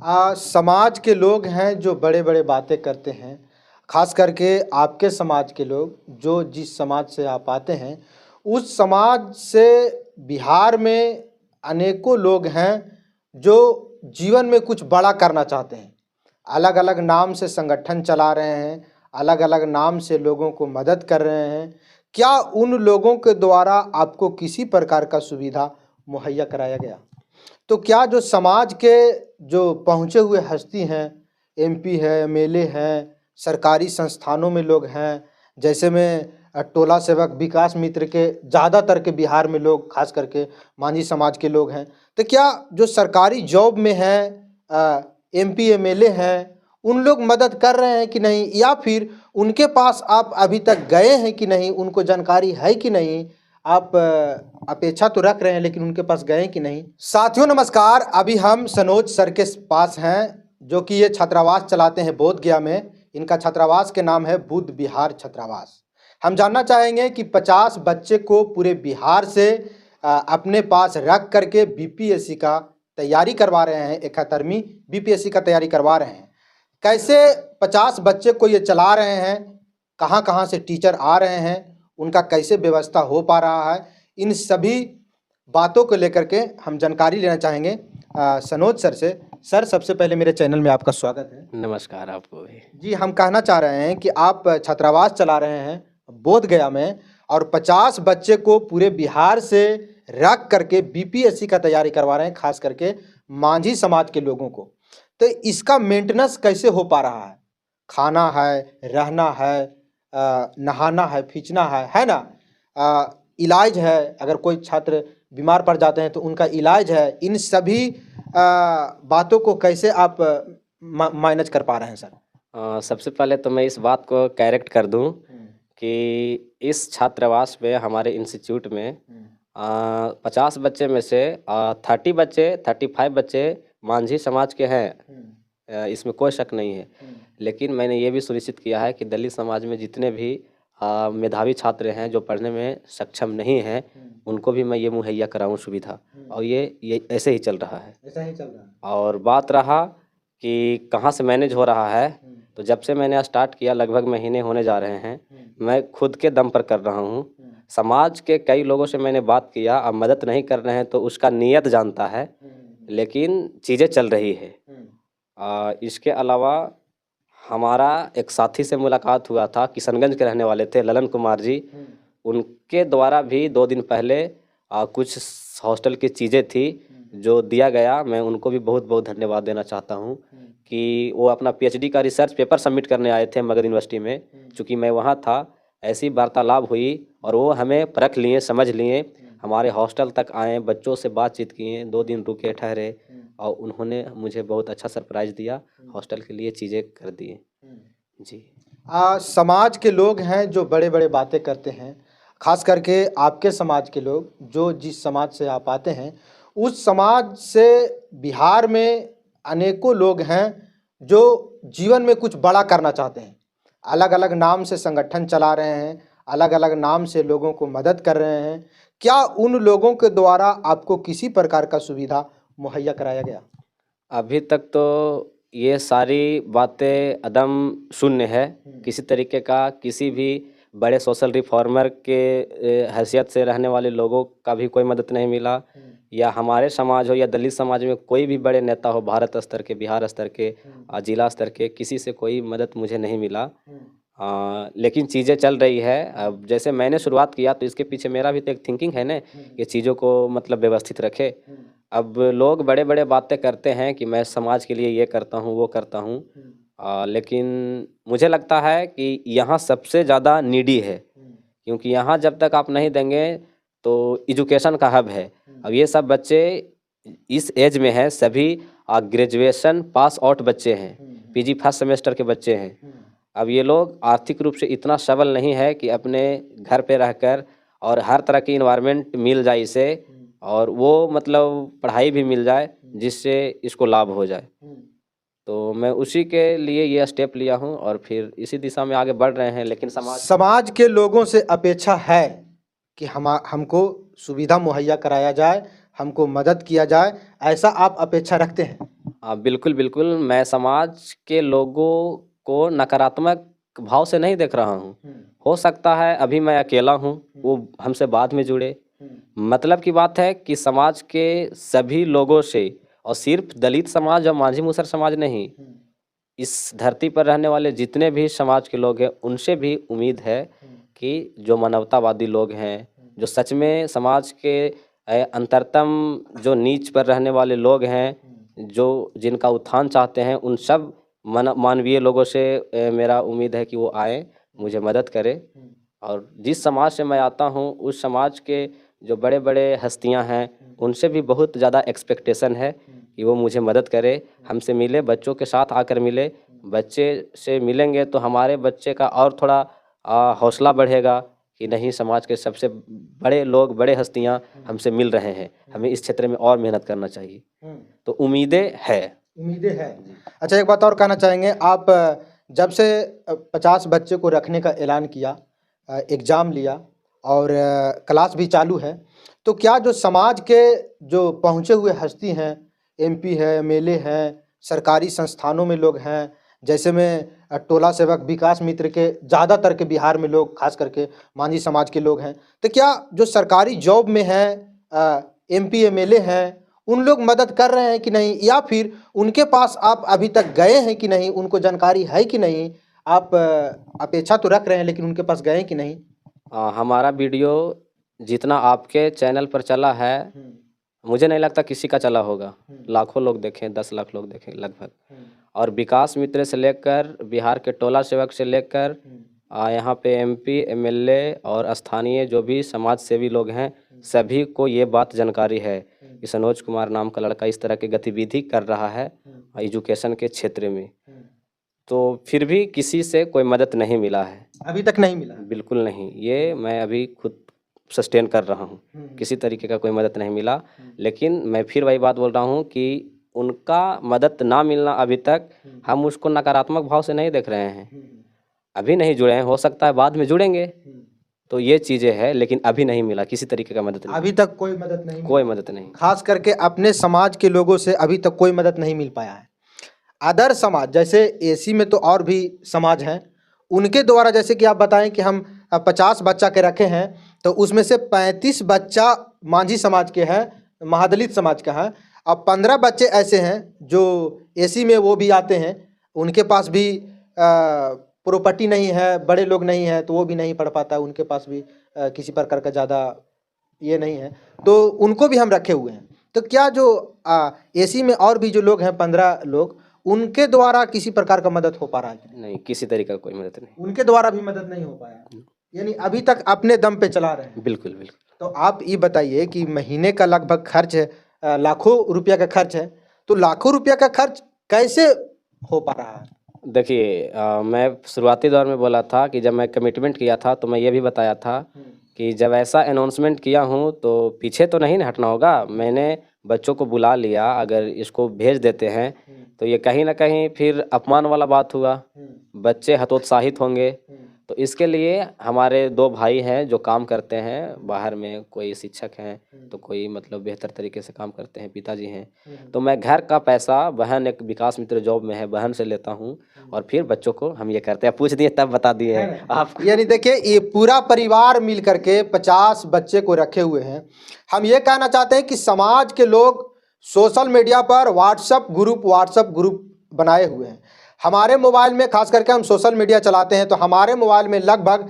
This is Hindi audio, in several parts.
समाज के लोग हैं जो बड़े-बड़े बातें करते हैं, ख़ास करके आपके समाज के लोग जो जिस समाज से आप आते हैं, उस समाज से बिहार में अनेकों लोग हैं जो जीवन में कुछ बड़ा करना चाहते हैं। अलग-अलग नाम से संगठन चला रहे हैं, अलग-अलग नाम से लोगों को मदद कर रहे हैं। क्या उन लोगों के द्वारा आपको किसी प्रकार का सुविधा मुहैया कराया गया? तो क्या जो समाज के जो पहुँचे हुए हस्ती हैं, एमपी है, एमएलए हैं, सरकारी संस्थानों में लोग हैं, जैसे में टोला सेवक विकास मित्र के ज़्यादातर के बिहार में लोग खास करके मांझी समाज के लोग हैं। तो क्या जो सरकारी जॉब में हैं एमपी एमएलए हैं, उन लोग मदद कर रहे हैं कि नहीं? या फिर उनके पास आप अभी तक गए हैं कि नहीं? उनको जानकारी है कि नहीं? आप अपेक्षा तो रख रहे हैं लेकिन उनके पास गए कि नहीं? साथियों नमस्कार, अभी हम सनोज सर के पास हैं जो कि ये छात्रावास चलाते हैं बोध गया में। इनका छात्रावास के नाम है बुद्ध विहार छात्रावास। हम जानना चाहेंगे कि 50 बच्चे को पूरे बिहार से अपने पास रख करके बीपीएससी का तैयारी करवा रहे हैं, 71वीं बीपीएससी का तैयारी करवा रहे हैं। कैसे 50 बच्चे को ये चला रहे हैं, कहाँ-कहाँ से टीचर आ रहे हैं, उनका कैसे व्यवस्था हो पा रहा है, इन सभी बातों को लेकर के हम जानकारी लेना चाहेंगे सनोज सर से। सर, सबसे पहले मेरे चैनल में आपका स्वागत है। नमस्कार आपको भी। जी, हम कहना चाह रहे हैं कि आप छात्रावास चला रहे हैं बोध गया में और 50 बच्चे को पूरे बिहार से रख करके बीपीएससी का तैयारी करवा रहे हैं, खास करके मांझी समाज के लोगों को। तो इसका मेंटेनेंस कैसे हो पा रहा है? खाना है, रहना है, नहाना है, खींचना है ना? इलाज है, अगर कोई छात्र बीमार पड़ जाते हैं तो उनका इलाज है। इन सभी बातों को कैसे आप मैनेज कर पा रहे हैं सर? सबसे पहले तो मैं इस बात को करेक्ट कर दूं कि इस छात्रावास में हमारे इंस्टीट्यूट में 50 बच्चे में से 35 बच्चे मांझी समाज के हैं। इसमें कोई शक नहीं है। लेकिन मैंने ये भी सुनिश्चित किया है कि दलित समाज में जितने भी मेधावी छात्र हैं जो पढ़ने में सक्षम नहीं हैं, उनको भी मैं ये मुहैया कराऊं सुविधा। और ये ऐसे ही चल रहा है। ऐसा ही चल रहा है। और बात रहा कि कहाँ से मैनेज हो रहा है, तो जब से मैंने स्टार्ट किया लगभग महीने होने जा रहे हैं, मैं खुद के दम पर कर रहा हूँ। समाज के कई लोगों से मैंने बात किया, अब मदद नहीं कर रहे हैं तो उसका नीयत जानता है, लेकिन चीज़ें चल रही है। इसके अलावा हमारा एक साथी से मुलाकात हुआ था, किशनगंज के रहने वाले थे, ललन कुमार जी। उनके द्वारा भी 2 दिन पहले कुछ हॉस्टल की चीज़ें थी जो दिया गया। मैं उनको भी बहुत बहुत धन्यवाद देना चाहता हूँ कि वो अपना पीएचडी का रिसर्च पेपर सबमिट करने आए थे मगध यूनिवर्सिटी में। चूँकि मैं वहाँ था, ऐसी वार्तालाप हुई और वो हमें परख लिए, समझ लिए, हमारे हॉस्टल तक आए, बच्चों से बातचीत किए, 2 दिन रुके, ठहरे और उन्होंने मुझे बहुत अच्छा सरप्राइज़ दिया, हॉस्टल के लिए चीज़ें कर दिए। जी। समाज के लोग हैं जो बड़े-बड़े बातें करते हैं, खास करके आपके समाज के लोग जो जिस समाज से आप आते हैं, उस समाज से बिहार में अनेकों लोग हैं जो जीवन में कुछ बड़ा करना चाहते हैं। अलग-अलग नाम से संगठन चला रहे हैं, अलग-अलग नाम से लोगों को मदद कर रहे हैं। क्या उन लोगों के द्वारा आपको किसी प्रकार का सुविधा मुहैया कराया गया? अभी तक तो ये सारी बातें अदम शून्य है। किसी तरीके का किसी भी बड़े सोशल रिफॉर्मर के हैसियत से रहने वाले लोगों का भी कोई मदद नहीं मिला, या हमारे समाज हो या दलित समाज में कोई भी बड़े नेता हो, भारत स्तर के, बिहार स्तर के, जिला स्तर के, किसी से कोई मदद मुझे नहीं मिला। लेकिन चीज़ें चल रही है। अब जैसे मैंने शुरुआत किया तो इसके पीछे मेरा भी तो एक थिंकिंग है ना कि चीज़ों को मतलब व्यवस्थित रखे। अब लोग बड़े बड़े बातें करते हैं कि मैं समाज के लिए ये करता हूँ, वो करता हूँ, लेकिन मुझे लगता है कि यहाँ सबसे ज़्यादा नीडी है, क्योंकि यहाँ जब तक आप नहीं देंगे तो एजुकेशन का हब है। अब ये सब बच्चे इस एज में हैं, सभी ग्रेजुएशन पास आउट बच्चे हैं, पीजी फर्स्ट सेमेस्टर के बच्चे हैं। अब ये लोग आर्थिक रूप से इतना सबल नहीं है कि अपने घर पे रहकर और हर तरह की इन्वायरमेंट मिल जाए इसे, और वो मतलब पढ़ाई भी मिल जाए जिससे इसको लाभ हो जाए। तो मैं उसी के लिए ये स्टेप लिया हूँ और फिर इसी दिशा में आगे बढ़ रहे हैं। लेकिन समाज के लोगों से अपेक्षा है कि हमको सुविधा मुहैया कराया जाए, हमको मदद किया जाए, ऐसा आप अपेक्षा रखते हैं? बिल्कुल, बिल्कुल। मैं समाज के लोगों को नकारात्मक भाव से नहीं देख रहा हूँ। हो सकता है अभी मैं अकेला हूँ, वो हमसे बाद में जुड़े। मतलब की बात है कि समाज के सभी लोगों से, और सिर्फ दलित समाज और मांझी मुसर समाज नहीं, इस धरती पर रहने वाले जितने भी समाज के लोग हैं, उनसे भी उम्मीद है कि जो मानवतावादी लोग हैं, जो सच में समाज के अंतरतम जो नीच पर रहने वाले लोग हैं, जो जिनका उत्थान चाहते हैं, उन सब मानवीय लोगों से मेरा उम्मीद है कि वो आए, मुझे मदद करें। और जिस समाज से मैं आता हूँ, उस समाज के जो बड़े बड़े हस्तियाँ हैं, उनसे भी बहुत ज़्यादा एक्सपेक्टेशन है कि वो मुझे मदद करे, हमसे मिले, बच्चों के साथ आकर मिले। बच्चे से मिलेंगे तो हमारे बच्चे का और थोड़ा हौसला बढ़ेगा कि नहीं, समाज के सबसे बड़े लोग, बड़े हस्तियाँ हमसे मिल रहे हैं, हमें इस क्षेत्र में और मेहनत करना चाहिए। तो उम्मीदें है। उम्मीदें है। अच्छा, एक बात और कहना चाहेंगे आप, जब से 50 बच्चे को रखने का ऐलान किया, एग्ज़ाम लिया और क्लास भी चालू है, तो क्या जो समाज के जो पहुँचे हुए हस्ती हैं, एमपी है, एमएलए हैं, सरकारी संस्थानों में लोग हैं, जैसे में टोला सेवक विकास मित्र के ज़्यादातर के बिहार में लोग, खास करके मांझी समाज के लोग हैं, तो क्या जो सरकारी जॉब में हैं, एमपी एमएलए हैं, उन लोग मदद कर रहे हैं कि नहीं, या फिर उनके पास आप अभी तक गए हैं कि नहीं, उनको जानकारी है कि नहीं? आप अपेक्षा तो रख रहे हैं, लेकिन उनके पास गए हैं कि नहीं? हमारा वीडियो जितना आपके चैनल पर चला है, मुझे नहीं लगता किसी का चला होगा। लाखों लोग देखें, 10 लाख लोग देखें लगभग। और विकास मित्र से लेकर, बिहार के टोला सेवक से लेकर, यहाँ पे एमपी एमएलए और स्थानीय जो भी समाज सेवी लोग हैं, सभी को ये बात जानकारी है कि सनोज कुमार नाम का लड़का इस तरह की गतिविधि कर रहा है एजुकेशन के क्षेत्र में। तो फिर भी किसी से कोई मदद नहीं मिला है, अभी तक नहीं मिला। बिल्कुल नहीं। ये मैं अभी खुद सस्टेन कर रहा हूँ, किसी तरीके का कोई मदद नहीं मिला। लेकिन मैं फिर वही बात बोल रहा हूँ कि उनका मदद ना मिलना अभी तक, हम उसको नकारात्मक भाव से नहीं देख रहे हैं। अभी नहीं जुड़े हैं, हो सकता है बाद में जुड़ेंगे, तो ये चीज़ें हैं। लेकिन अभी नहीं मिला किसी तरीके का मदद नहीं, अभी तक कोई मदद नहीं, कोई मदद नहीं। खास करके अपने समाज के लोगों से अभी तक कोई मदद नहीं मिल पाया है। अदर समाज, जैसे एसी में तो और भी समाज हैं, उनके द्वारा, जैसे कि आप बताएं कि हम 50 बच्चा के रखे हैं, तो उसमें से 35 बच्चा मांझी समाज के हैं, महादलित समाज का है, अब 15 बच्चे ऐसे हैं जो एसी में वो भी आते हैं, उनके पास भी प्रॉपर्टी नहीं है, बड़े लोग नहीं हैं, तो वो भी नहीं पढ़ पाता, उनके पास भी किसी प्रकार का ज़्यादा ये नहीं है, तो उनको भी हम रखे हुए हैं। तो क्या जो एसी में और भी जो लोग हैं, 15 लोग, उनके द्वारा किसी प्रकार का मदद हो पा रहा है? नहीं, किसी तरीके का कोई मदद नहीं, उनके द्वारा भी मदद नहीं हो पाया, यानी अभी तक अपने दम पे चला रहे हैं। बिल्कुल बिल्कुल। तो आप ये बताइए कि महीने का लगभग खर्च है, लाखों रुपया का खर्च है, तो लाखों रुपया का खर्च कैसे हो पा रहा है? देखिए, मैं शुरुआती दौर में बोला था कि जब मैं कमिटमेंट किया था, तो मैं ये भी बताया था कि जब ऐसा अनाउंसमेंट किया हूँ तो पीछे तो नहीं हटना होगा। मैंने बच्चों को बुला लिया, अगर इसको भेज देते हैं तो ये कहीं ना कहीं फिर अपमान वाला बात हुआ, बच्चे हतोत्साहित होंगे। तो इसके लिए हमारे 2 भाई हैं जो काम करते हैं बाहर में, कोई शिक्षक हैं तो कोई मतलब बेहतर तरीके से काम करते हैं, पिताजी हैं। तो मैं घर का पैसा, बहन एक विकास मित्र जॉब में है, बहन से लेता हूँ और फिर बच्चों को हम ये करते हैं। पूछ दिए तब बता दिए हैं आप। यानी देखिए, ये पूरा परिवार मिल करके 50 बच्चे को रखे हुए हैं। हम ये कहना चाहते हैं कि समाज के लोग सोशल मीडिया पर व्हाट्सएप ग्रुप बनाए हुए हैं। हमारे मोबाइल में, खास करके हम सोशल मीडिया चलाते हैं, तो हमारे मोबाइल में लगभग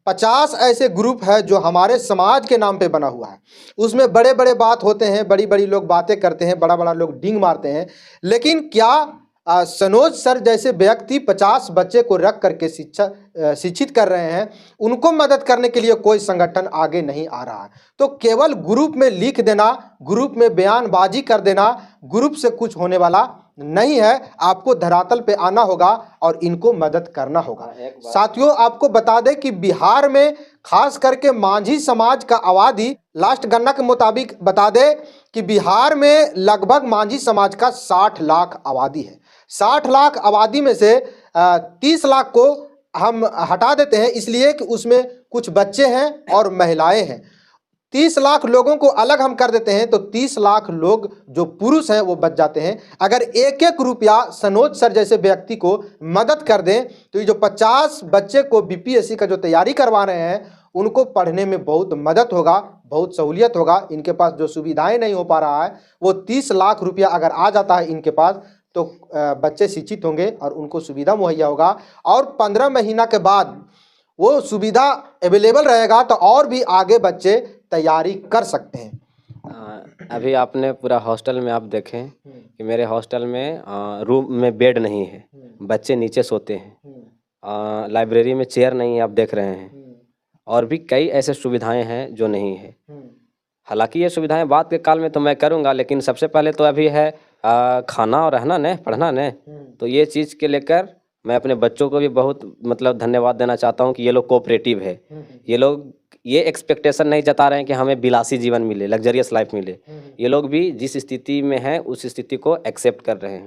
50 ऐसे ग्रुप है जो हमारे समाज के नाम पे बना हुआ है। उसमें बड़े बड़े बात होते हैं, बड़ी बड़ी लोग बातें करते हैं, बड़ा बड़ा लोग डिंग मारते हैं। लेकिन क्या सनोज सर जैसे व्यक्ति 50 बच्चे को रख करके शिक्षित कर रहे हैं, उनको मदद करने के लिए कोई संगठन आगे नहीं आ रहा है। तो केवल ग्रुप में लिख देना, ग्रुप में बयानबाजी कर देना, ग्रुप से कुछ होने वाला नहीं है। आपको धरातल पे आना होगा और इनको मदद करना होगा। साथियों, आपको बता दें कि बिहार में खास करके मांझी समाज का आबादी, लास्ट गणना के मुताबिक बता दें कि बिहार में लगभग मांझी समाज का 60 लाख आबादी है। 60 लाख आबादी में से 30 लाख को हम हटा देते हैं, इसलिए कि उसमें कुछ बच्चे हैं और महिलाएं हैं। 30 लाख लोगों को अलग हम कर देते हैं तो 30 लाख लोग जो पुरुष हैं वो बच जाते हैं। अगर एक एक रुपया सनोज सर जैसे व्यक्ति को मदद कर दें तो ये जो 50 बच्चे को बीपीएससी का जो तैयारी करवा रहे हैं उनको पढ़ने में बहुत मदद होगा, बहुत सहूलियत होगा। इनके पास जो सुविधाएं नहीं हो पा रहा है वो 30 लाख रुपया अगर आ जाता है इनके पास तो बच्चे शिक्षित होंगे और उनको सुविधा मुहैया होगा और 15 महीना के बाद वो सुविधा अवेलेबल रहेगा तो और भी आगे बच्चे तैयारी कर सकते हैं। अभी आपने पूरा हॉस्टल में आप देखें कि मेरे हॉस्टल में रूम में बेड नहीं है, बच्चे नीचे सोते हैं, लाइब्रेरी में चेयर नहीं है, आप देख रहे हैं, और भी कई ऐसे सुविधाएं हैं जो नहीं है। हालांकि ये सुविधाएं बाद के काल में तो मैं करूंगा, लेकिन सबसे पहले तो अभी है खाना और रहना ने पढ़ना ने, तो ये चीज़ के लेकर मैं अपने बच्चों को भी बहुत मतलब धन्यवाद देना चाहता हूँ कि ये लोग कोऑपरेटिव है। ये लोग ये एक्सपेक्टेशन नहीं जता रहे हैं कि हमें विलासी जीवन मिले, लग्जरियस लाइफ मिले। ये लोग भी जिस स्थिति में हैं उस स्थिति को एक्सेप्ट कर रहे हैं।